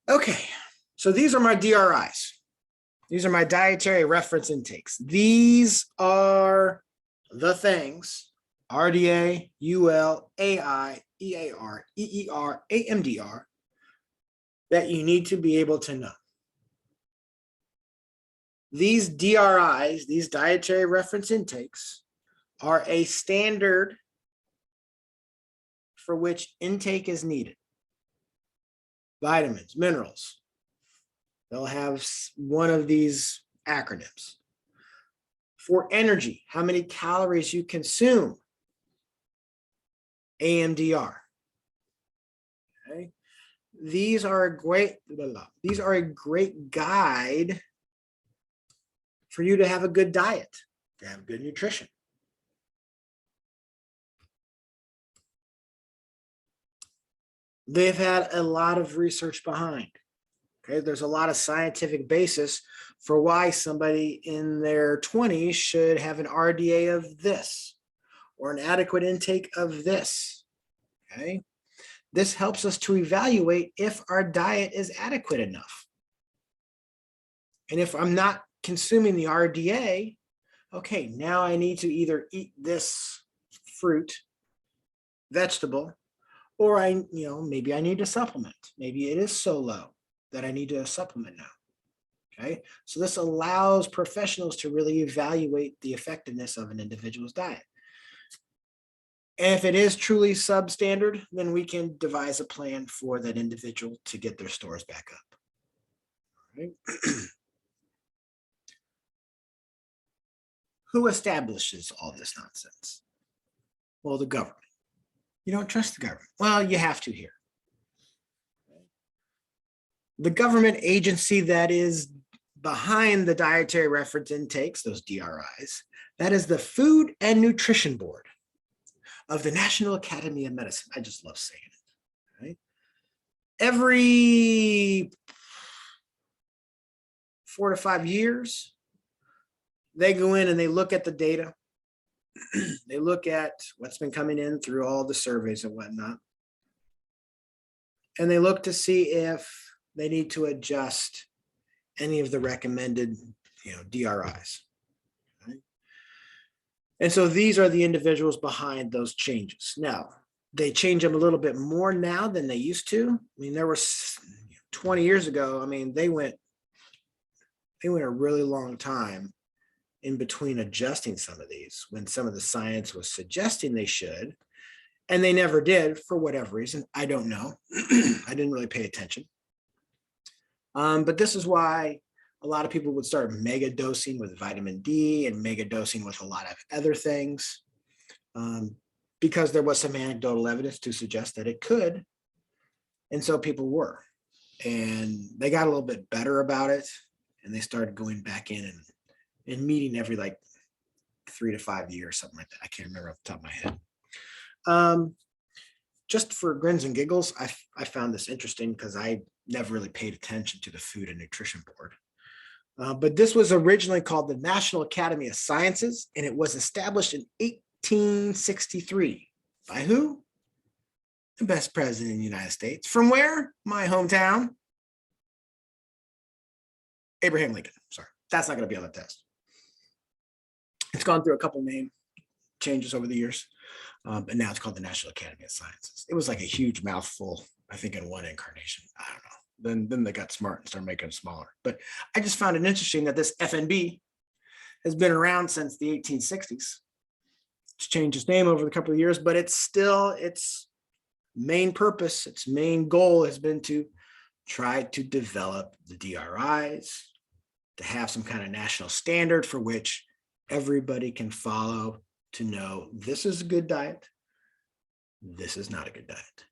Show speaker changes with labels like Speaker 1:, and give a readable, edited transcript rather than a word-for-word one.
Speaker 1: Okay, so these are my DRIs. These are my dietary reference intakes. These are the things, RDA, UL, AI, EAR, EER, AMDR, that you need to be able to know. These DRIs, these dietary reference intakes, are a standard for which intake is needed. Vitamins, minerals, they'll have one of these acronyms. For energy, how many calories you consume, AMDR. Okay. These are a great guide for you to have a good diet, to have good nutrition. They've had a lot of research behind. Okay, there's a lot of scientific basis for why somebody in their 20s should have an RDA of this or an adequate intake of this. Okay, this helps us to evaluate if our diet is adequate enough. And if I'm not consuming the RDA, okay, now I need to either eat this fruit, vegetable, or maybe I need to supplement. Maybe it is so low that I need to supplement now. Okay, so this allows professionals to really evaluate the effectiveness of an individual's diet. And if it is truly substandard, then we can devise a plan for that individual to get their stores back up. All right. Who establishes all this nonsense? Well, the government. You don't trust the government. Well, you have to here. The government agency that is behind the dietary reference intakes, those DRIs, that is the Food and Nutrition Board of the National Academy of Medicine. I just love saying it. Right? Every 4 to 5 years, they go in and they look at the data. They look at what's been coming in through all the surveys and whatnot. And they look to see if they need to adjust any of the recommended, DRIs. Right? And so these are the individuals behind those changes. Now, they change them a little bit more now than they used to. I mean, there was 20 years ago, they went a really long time in between adjusting some of these when some of the science was suggesting they should, and they never did for whatever reason. I don't know. I didn't really pay attention. But this is why a lot of people would start mega dosing with vitamin D and mega dosing with a lot of other things, because there was some anecdotal evidence to suggest that it could. And so people were, and they got a little bit better about it, and they started going back in and meeting every 3 to 5 years, something like that. I can't remember off the top of my head. Just for grins and giggles, I found this interesting because I never really paid attention to the Food and Nutrition Board. But this was originally called the National Academy of Sciences, and it was established in 1863. By who? The best president in the United States. From where? My hometown. Abraham Lincoln. Sorry, that's not going to be on the test. It's gone through a couple name changes over the years, but now it's called the National Academy of Sciences. It was like a huge mouthful, I think, in one incarnation. I don't know. Then they got smart and started making it smaller. But I just found it interesting that this FNB has been around since the 1860s. It's changed its name over the couple of years, but it's still its main purpose, its main goal has been to try to develop the DRIs, to have some kind of national standard for which everybody can follow to know this is a good diet, this is not a good diet.